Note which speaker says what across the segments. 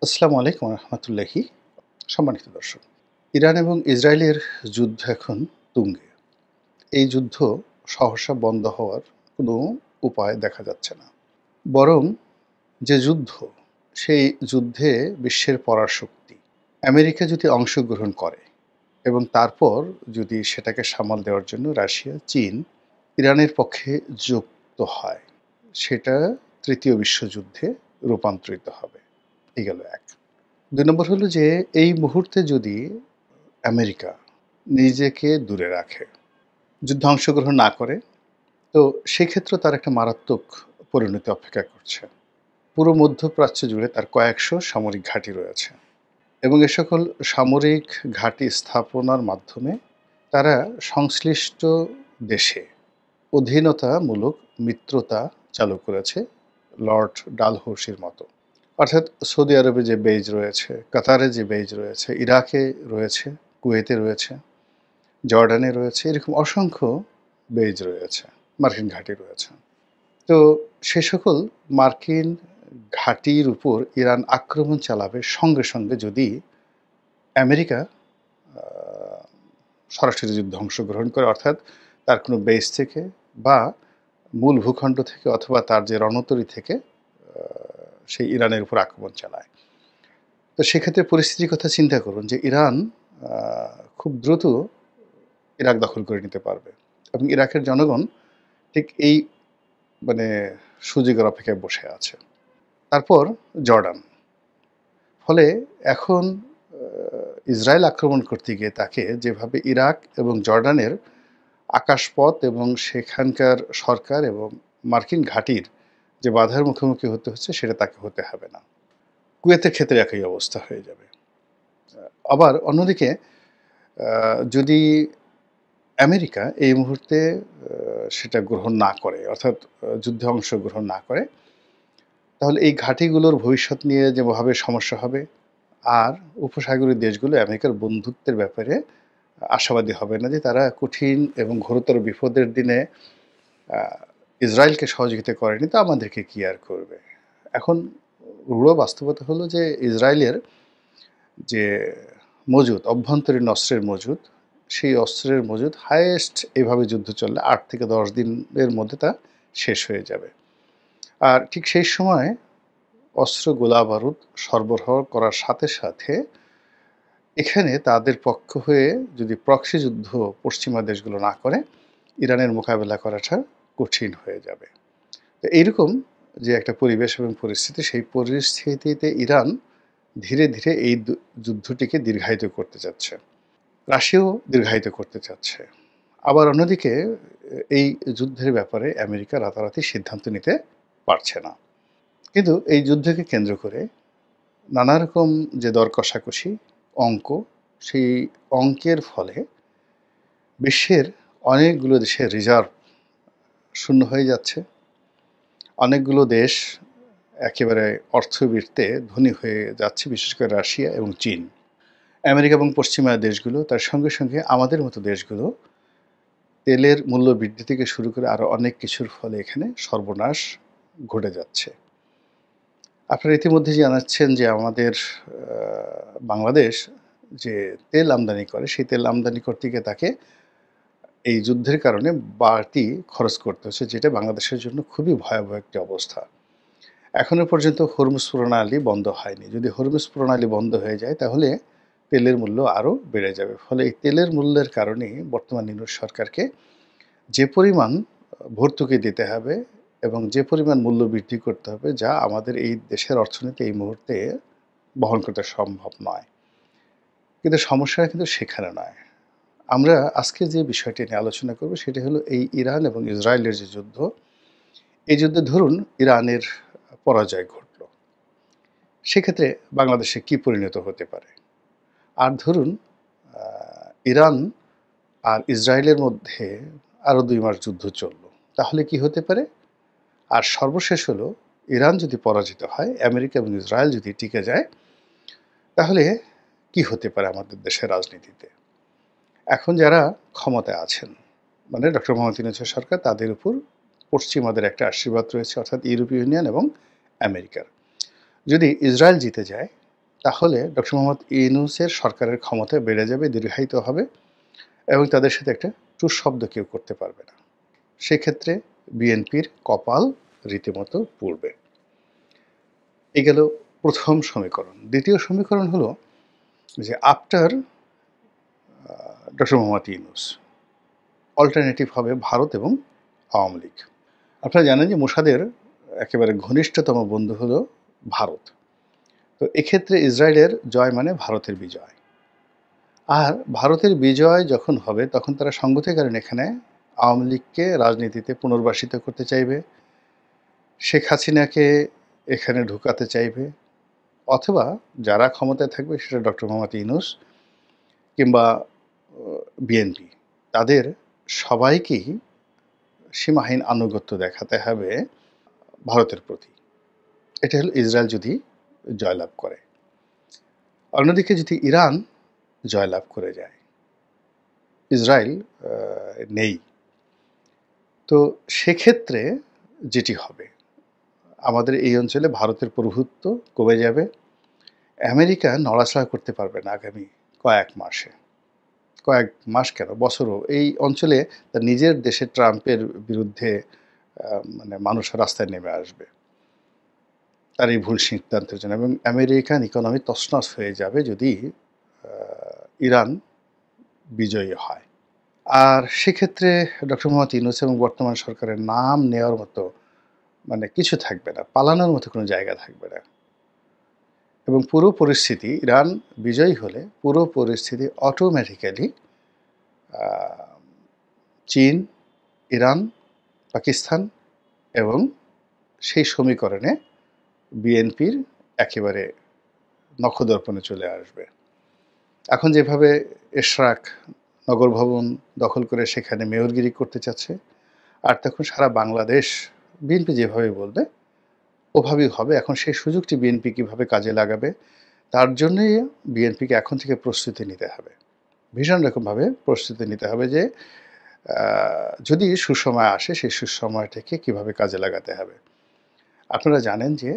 Speaker 1: আসসালামু আলাইকুম রহমতুল্লাহি। সম্মানিত দর্শক, ইরান এবং ইসরায়েলের যুদ্ধ এখন তুঙ্গে। এই যুদ্ধ সহসা বন্ধ হওয়ার কোনো উপায় দেখা যাচ্ছে না। বরং যে যুদ্ধ, সেই যুদ্ধে বিশ্বের পরাশক্তি আমেরিকা যদি অংশগ্রহণ করে এবং তারপর যদি সেটাকে সামাল দেওয়ার জন্য রাশিয়া, চীন ইরানের পক্ষে যুক্ত হয়, সেটা তৃতীয় বিশ্বযুদ্ধে রূপান্তরিত হবে। এই গেল এক। ২ নম্বর হলো যে এই মুহূর্তে যদি আমেরিকা নিজেকে দূরে রাখে, যুদ্ধে অংশগ্রহণ না করে, তো সেক্ষেত্রেও তার একটা মারাত্মক পরিণতি অপেক্ষা করছে। পুরো মধ্যপ্রাচ্য জুড়ে তার কয়েকশো সামরিক ঘাঁটি রয়েছে এবং এ সকল সামরিক ঘাঁটি স্থাপনার মাধ্যমে তারা সংশ্লিষ্ট দেশে অধীনতামূলক মিত্রতা চালু করেছে লর্ড ডালহৌসির মতো। অর্থাৎ সৌদি আরবে যে বেইজ রয়েছে, কাতারে যে বেইজ রয়েছে, ইরাকে রয়েছে, কুয়েতে রয়েছে, জর্ডানে রয়েছে, এরকম অসংখ্য বেইজ রয়েছে, মার্কিন ঘাঁটি রয়েছে। তো সে সকল মার্কিন ঘাঁটির উপর ইরান আক্রমণ চালাবে সঙ্গে সঙ্গে যদি আমেরিকা সরাসরি যুদ্ধে অংশগ্রহণ করে, অর্থাৎ তার কোনো বেস থেকে বা মূল ভূখণ্ড থেকে অথবা তার যে রণতরী থেকে সেই ইরানের উপর আক্রমণ চালায়। তো সেক্ষেত্রে পরিস্থিতির কথা চিন্তা করুন যে ইরান খুব দ্রুত ইরাক দখল করে নিতে পারবে এবং ইরাকের জনগণ ঠিক এই মানে সুযোগের অপেক্ষায় বসে আছে। তারপর জর্ডান। ফলে এখন ইসরায়েল আক্রমণ করতে গিয়ে তাকে যেভাবে ইরাক এবং জর্ডানের আকাশপথ এবং সেখানকার সরকার এবং মার্কিন ঘাঁটির যে বাধার মুখোমুখি হতে হচ্ছে, সেটা তাকে হতে হবে না। কুয়েতের ক্ষেত্রে একই অবস্থা হয়ে যাবে। আবার অন্যদিকে যদি আমেরিকা এই মুহূর্তে সেটা গ্রহণ না করে, অর্থাৎ যুদ্ধে অংশগ্রহণ না করে, তাহলে এই ঘাঁটিগুলোর ভবিষ্যৎ নিয়ে যেভাবে সমস্যা হবে, আর উপসাগরীয় দেশগুলো আমেরিকার বন্ধুত্বের ব্যাপারে আশাবাদী হবে না যে তারা কঠিন এবং ঘোরতর বিপদের দিনে ইসরায়েলকে সহযোগিতা করেনি, তো আমাদেরকে কি আর করবে। এখন রূঢ় বাস্তবতা হলো যে ইসরায়েলের যে মজুদ, অভ্যন্তরীণ অস্ত্রের মজুদ, সেই অস্ত্রের মজুদ হাইয়েস্ট এভাবে যুদ্ধ চললে ৮ থেকে ১০ দিনের মধ্যে তা শেষ হয়ে যাবে। আর ঠিক সেই সময় অস্ত্র, গোলা বারুদ সরবরাহ করার সাথে সাথে এখানে তাদের পক্ষ হয়ে যদি প্রক্সি যুদ্ধ পশ্চিমা দেশগুলো না করে, ইরানের মোকাবেলা করাটা কঠিন হয়ে যাবে। তো এইরকম যে একটা পরিবেশ এবং পরিস্থিতি, সেই পরিস্থিতিতে ইরান ধীরে ধীরে এই যুদ্ধটিকে দীর্ঘায়িত করতে চাচ্ছে, রাশিয়াও দীর্ঘায়িত করতে চাচ্ছে। আবার অন্যদিকে এই যুদ্ধের ব্যাপারে আমেরিকা রাতারাতি সিদ্ধান্ত নিতে পারছে না। কিন্তু এই যুদ্ধকে কেন্দ্র করে নানা রকম যে দর কষাকষি, অঙ্ক, সেই অঙ্কের ফলে বিশ্বের অনেকগুলো দেশের রিজার্ভ শূন্য হয়ে যাচ্ছে। অনেকগুলো দেশ একেবারে অর্থবৃত্তে ধনী হয়ে যাচ্ছে, বিশেষ করে রাশিয়া এবং চীন। আমেরিকা এবং পশ্চিমা দেশগুলো, তার সঙ্গে সঙ্গে আমাদের মতো দেশগুলো তেলের মূল্য বৃদ্ধি থেকে শুরু করে আরও অনেক কিছুর ফলে এখানে সর্বনাশ ঘটে যাচ্ছে। আপনারা ইতিমধ্যে জানাচ্ছেন যে আমাদের বাংলাদেশ যে তেল আমদানি করে, সেই তেল আমদানি করতে গিয়ে তাকে এই যুদ্ধের কারণে বাড়তি খরচ করতে হচ্ছে, যেটা বাংলাদেশের জন্য খুবই ভয়াবহ একটি অবস্থা। এখনো পর্যন্ত হরমুজ প্রণালী বন্ধ হয়নি। যদি হরমুজ প্রণালী বন্ধ হয়ে যায়, তাহলে তেলের মূল্য আরও বেড়ে যাবে। ফলে এই তেলের মূল্যের কারণেই বর্তমান ইউনূস সরকারকে যে পরিমাণ ভর্তুকি দিতে হবে এবং যে পরিমাণ মূল্য বৃদ্ধি করতে হবে, যা আমাদের এই দেশের অর্থনীতি এই মুহূর্তে বহন করতে সম্ভব নয়। কিন্তু সমস্যা কিন্তু সেখানে নয়। আমরা আজকে যে বিষয়টি নিয়ে আলোচনা করব, সেটি হলো এই ইরান এবং ইসরায়েলের যে যুদ্ধ। এই যুদ্ধে ধরুন ইরানের পরাজয় ঘটল, সেক্ষেত্রে বাংলাদেশে কি পরিণত হতে পারে? আর ধরুন ইরান আর ইসরায়েলের মধ্যে আরও ২ মাস যুদ্ধ চলল, তাহলে কি হতে পারে? আর সর্বশেষ হলো, ইরান যদি পরাজিত হয়, আমেরিকা এবং ইসরায়েল যদি টিকে যায়, তাহলে কি হতে পারে আমাদের দেশের রাজনীতিতে? এখন যারা ক্ষমতায় আছেন, মানে ডক্টর মোহাম্মদ ইউনূসের সরকার, তাদের উপর পশ্চিমাদের একটা আশীর্বাদ রয়েছে, অর্থাৎ ইউরোপীয় ইউনিয়ন এবং আমেরিকার। যদি ইসরায়েল জিতে যায়, তাহলে ডক্টর মোহাম্মদ ইউনূসের সরকারের ক্ষমতা বেড়ে যাবে, দীর্ঘায়িত হবে এবং তাদের সাথে একটা টুঁ শব্দ কেউ করতে পারবে না। সেক্ষেত্রে বিএনপির কপাল রীতিমতো পুড়বে। এই গেল প্রথম সমীকরণ। দ্বিতীয় সমীকরণ হলো যে after doctor Mohammad Yunus alternative হবে ভারত এবং আওয়ামী লীগ। আপনারা জানেন যে মোসাদের একেবারে ঘনিষ্ঠতম বন্ধু হলো ভারত। তো এক্ষেত্রে ইসরায়েলের জয় মানে ভারতের বিজয়। আর ভারতের বিজয় যখন হবে তখন তারা সঙ্গতির কারণে এখানে আওয়ামী লীগকে রাজনীতিতে পুনর্বাসিত করতে চাইবে, শেখ হাসিনাকে এখানে ঢুকাতে চাইবে, অথবা যারা ক্ষমতায় থাকবে সেটা ডক্টর মোহাম্মদ ইউনূস কিংবা বিএনপি, তাদের সবাইকেই সীমাহীন আনুগত্য দেখাতে হবে ভারতের প্রতি। এটা হলো ইসরায়েল যদি জয়লাভ করে। অন্যদিকে যদি ইরান জয়লাভ করে যায়, ইসরায়েল নেই, তো সেক্ষেত্রে যেটি হবে আমাদের এই অঞ্চলে ভারতের প্রভুত্ব কমে যাবে। আমেরিকা নড়াচড়া করতে পারবে না আগামী কয়েক মাসে, কয়েক মাস কেন বছরও। এই অঞ্চলে তার নিজের দেশে ট্রাম্পের বিরুদ্ধে মানে মানুষ রাস্তায় নেমে আসবে তার এই ভুল সিদ্ধান্তের জন্য, এবং আমেরিকান ইকোনমি তছনছ হয়ে যাবে যদি ইরান বিজয়ী হয়। আর সেক্ষেত্রে ডক্টর মোহাম্মদ ইউনূস এবং বর্তমান সরকারের নাম নেওয়ার মতো মানে কিছু থাকবে না, পালানোর মতো কোনো জায়গা থাকবে না। এবং পুরো পরিস্থিতি, ইরান বিজয়ী হলে পুরো পরিস্থিতি অটোমেটিক্যালি চীন, ইরান, পাকিস্তান এবং সেই সমীকরণে বিএনপির একেবারে নখদর্পণে চলে আসবে। এখন যেভাবে এশরাক নগর ভবন দখল করে সেখানে মেয়রগিরি করতে চাচ্ছে, আর তখন সারা বাংলাদেশ বিএনপি যেভাবে বলবে ওভাবেই হবে। এখন সেই সুযোগটি বিএনপি কীভাবে কাজে লাগাবে, তার জন্যই বিএনপিকে এখন থেকে প্রস্তুতি নিতে হবে, ভীষণ রকমভাবে প্রস্তুতি নিতে হবে যে যদি সুসময় আসে সেই সুসময়টাকে কীভাবে কাজে লাগাতে হবে। আপনারা জানেন যে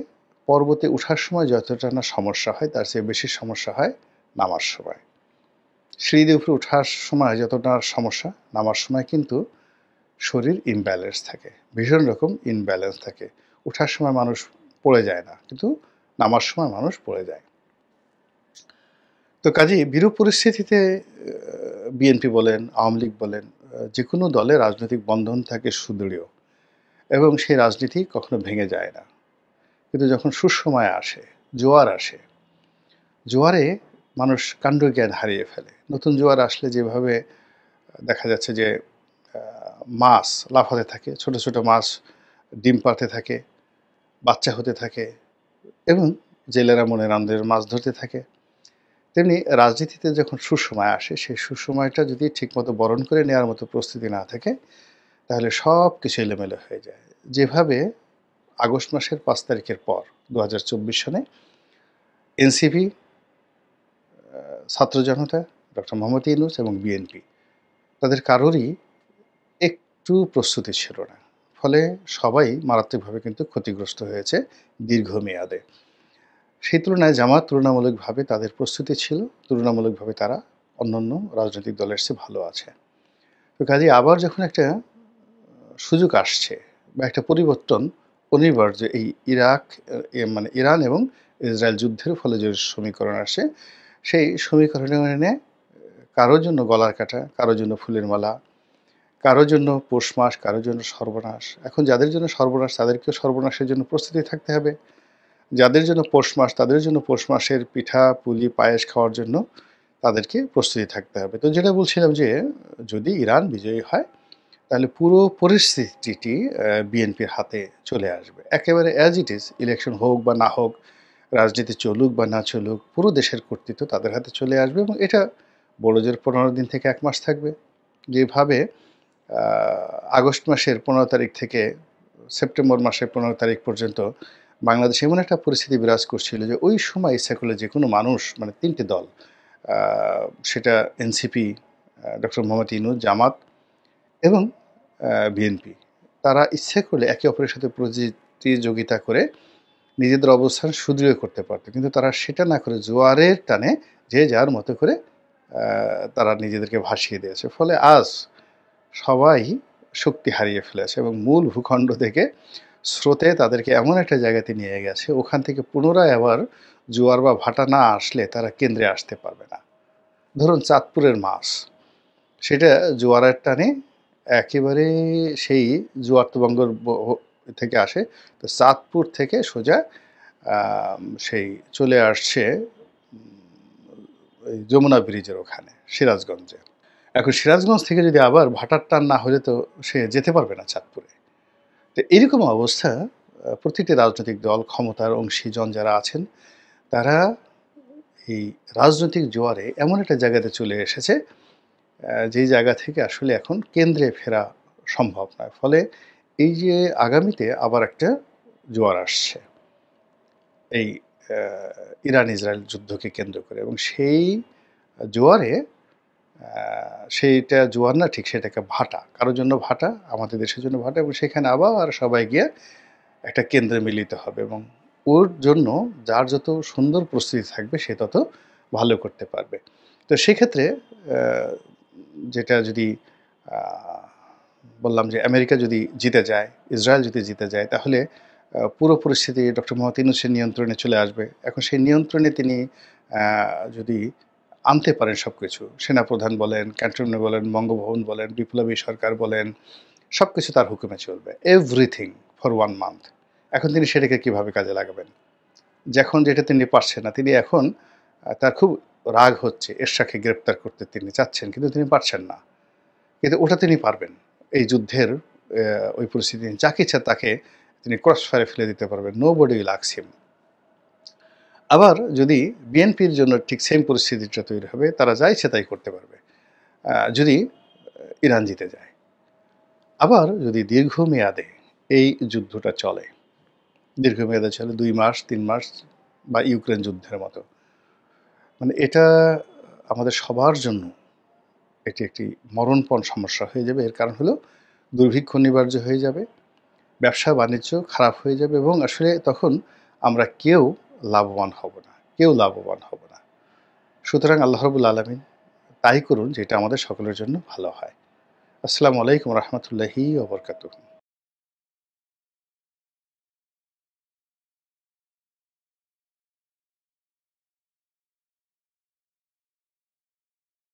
Speaker 1: পর্বতে ওঠার সময় যতটা না সমস্যা হয় তার চেয়ে বেশি সমস্যা হয় নামার সময়। সিঁড়ি উপরে ওঠার সময় যতটা সমস্যা, নামার সময় কিন্তু শরীর ইমব্যালেন্স থাকে, ভীষণ রকম ইমব্যালেন্স থাকে। ওঠার সময় মানুষ পড়ে যায় না, কিন্তু নামার সময় মানুষ পড়ে যায়। তো কাজেই বিরূপ পরিস্থিতিতে বিএনপি বলেন, আওয়ামী লীগ বলেন, যে কোনো দলে রাজনৈতিক বন্ধন থাকে সুদৃঢ় এবং সেই রাজনীতি কখনো ভেঙে যায় না। কিন্তু যখন সুসময় আসে, জোয়ার আসে, জোয়ারে মানুষ কাণ্ডজ্ঞান হারিয়ে ফেলে। নতুন জোয়ার আসলে যেভাবে দেখা যাচ্ছে যে মাছ লাফাতে থাকে, ছোট ছোট মাছ ডিম পাড়তে থাকে, বাচ্চা হতে থাকে এবং জেলেরা মনের আনন্দের মাছ ধরতে থাকে, তেমনি রাজনীতিতে যখন সুসময় আসে সেই সুসময়টা যদি ঠিকমতো বরণ করে নেওয়ার মতো প্রস্তুতি না থাকে তাহলে সব কিছু এলোমেলো হয়ে যায়। যেভাবে আগস্ট মাসের 5 তারিখের পর 2024 সনে এনসিপি, ছাত্র জনতা, ডক্টর মোহাম্মদ ইউনূস এবং বিএনপি তাদের কারোরই একটু প্রস্তুতি ছিল না, ফলে সবাই মারাত্মকভাবে কিন্তু ক্ষতিগ্রস্ত হয়েছে দীর্ঘমেয়াদে। সেই তুলনায় জামাত তুলনামূলকভাবে তাদের প্রস্তুতি ছিল, তুলনামূলকভাবে তারা অন্যান্য রাজনৈতিক দলের চেয়ে ভালো আছে। তো কাজেই আবার যখন একটা সুযোগ আসছে বা একটা পরিবর্তন অনিবার্য, এই মানে ইরান এবং ইসরায়েল যুদ্ধের ফলে যে সমীকরণ আসে সেই সমীকরণে কারোর জন্য গলার কাটা, কারোর জন্য ফুলের মালা, কারোর জন্য পৌষ মাস, কারোর জন্য সর্বনাশ। এখন যাদের জন্য সর্বনাশ তাদেরকেও সর্বনাশের জন্য প্রস্তুতি থাকতে হবে, যাদের জন্য পৌষ মাস তাদের জন্য পৌষ মাসের পিঠা পুলি পায়েস খাওয়ার জন্য তাদেরকে প্রস্তুতি থাকতে হবে। তো যেটা বলছিলাম যে যদি ইরান বিজয়ী হয় তাহলে পুরো পরিস্থিতিটি বিএনপির হাতে চলে আসবে, একেবারে অ্যাজ ইট ইজ। ইলেকশন হোক বা না হোক, রাজনীতি চলুক বা না চলুক, পুরো দেশের কর্তৃত্ব তাদের হাতে চলে আসবে এবং এটা বড়জোর 15 দিন থেকে 1 মাস থাকবে। যেভাবে আগস্ট মাসের 15 তারিখ থেকে সেপ্টেম্বর মাসের 15 তারিখ পর্যন্ত বাংলাদেশে এমন একটা পরিস্থিতি বিরাজ করছিল যে ওই সময় ইচ্ছা করলে যে কোনো মানুষ, মানে 3টে দল, সেটা এনসিপি, ডক্টর মোহাম্মদ ইউনূস, জামাত এবং বিএনপি, তারা ইচ্ছে করলে একে অপরের সাথে প্রতিযোগিতা করে নিজেদের অবস্থান সুদৃঢ় করতে পারত, কিন্তু তারা সেটা না করে জোয়ারের টানে যে যার মতো করে তারা নিজেদেরকে ভাসিয়ে দিয়েছে। ফলে আজ সবাই শক্তি হারিয়ে ফেলেছে এবং মূল ভূখণ্ড থেকে স্রোতে তাদেরকে এমন একটা জায়গাতে নিয়ে গেছে, ওখান থেকে পুনরায় আবার জোয়ার বা ভাটা না আসলে তারা কেন্দ্রে আসতে পারবে না। ধরুন চাঁদপুরের মাছ, সেটা জোয়ারের টানে একেবারে সেই জোয়ার তো থেকে আসে, তো চাঁদপুর থেকে সোজা সেই চলে আসছে ওই যমুনা ব্রিজের ওখানে সিরাজগঞ্জে। এখন সিরাজগঞ্জ থেকে যদি আবার ভাটার টান না হলে তো সে যেতে পারবে না চাঁদপুরে। তো এরকম অবস্থা প্রতিটি রাজনৈতিক দল, ক্ষমতার অংশীজন যারা আছেন, তারা এই রাজনৈতিক জোয়ারে এমন একটা জায়গাতে চলে এসেছে যেই জায়গা থেকে আসলে এখন কেন্দ্রে ফেরা সম্ভব নয়। ফলে এই যে আগামীতে আবার একটা জোয়ার আসছে এই ইরান-ইসরায়েল যুদ্ধকে কেন্দ্র করে, এবং সেই জোয়ারে সেইটা জোয়ার না ঠিক, সেটাকে ভাটা। কারোর জন্য ভাটা, আমাদের দেশের জন্য ভাটা, এবং সেখানে আবার সবাই গিয়ে একটা কেন্দ্রে মিলিত হবে, এবং ওর জন্য যার যত সুন্দর প্রস্তুতি থাকবে সে তত ভালো করতে পারবে। তো সেক্ষেত্রে যেটা যদি বললাম যে আমেরিকা যদি জিতে যায়, ইসরায়েল যদি জিতে যায়, তাহলে পুরো পরিস্থিতি ডক্টর মোহাম্মদ ইউনূসের নিয়ন্ত্রণে চলে আসবে। এখন সেই নিয়ন্ত্রণে তিনি যদি আনতে পারেন সবকিছু, সেনাপ্রধান বলেন, ক্যান্টনমেন্ট বলেন, বঙ্গভবন বলেন, বিপ্লবী সরকার বলেন, সবকিছু তার হুকুমে চলবে। Everything for 1 month. এখন তিনি সেটাকে কিভাবে কাজে লাগাবেন? যখন যেটা তিনি পারছেন না, তিনি এখন তার খুব রাগ হচ্ছে, এরশাকে গ্রেপ্তার করতে তিনি চাচ্ছেন, কিন্তু তিনি পারছেন না। কিন্তু ওটা তিনি পারবেন। এই যুদ্ধের ওই পরিস্থিতি যাকে ইচ্ছা তাকে তিনি ক্রস ফায়ারে ফেলে দিতে পারবেন। Nobody will ask him. আবার যদি বিএনপির জন্য ঠিক সেম পরিস্থিতিটা তৈরি হবে, তারা যা ইচ্ছে তাই করতে পারবে যদি ইরান জিতে যায়। আবার যদি দীর্ঘমেয়াদে এই যুদ্ধটা চলে, দীর্ঘমেয়াদে চলে ২ মাস, ৩ মাস, বা ইউক্রেন যুদ্ধের মতো, মানে এটা আমাদের সবার জন্য এটি একটি মরণপণ সমস্যা হয়ে যাবে। এর কারণ হলো দুর্ভিক্ষ অনিবার্য হয়ে যাবে, ব্যবসা-বাণিজ্য খারাপ হয়ে যাবে, এবং আসলে তখন আমরা কেউ লাভবান হব না, কেউ লাভবান হব না। সুতরাং আল্লাহ রাব্বুল আলামিন তাই করুন যেটা আমাদের সকলের জন্য ভালো হয়। আসসালামু আলাইকুম ওয়া রাহমাতুল্লাহি ওয়া বারাকাতুহু।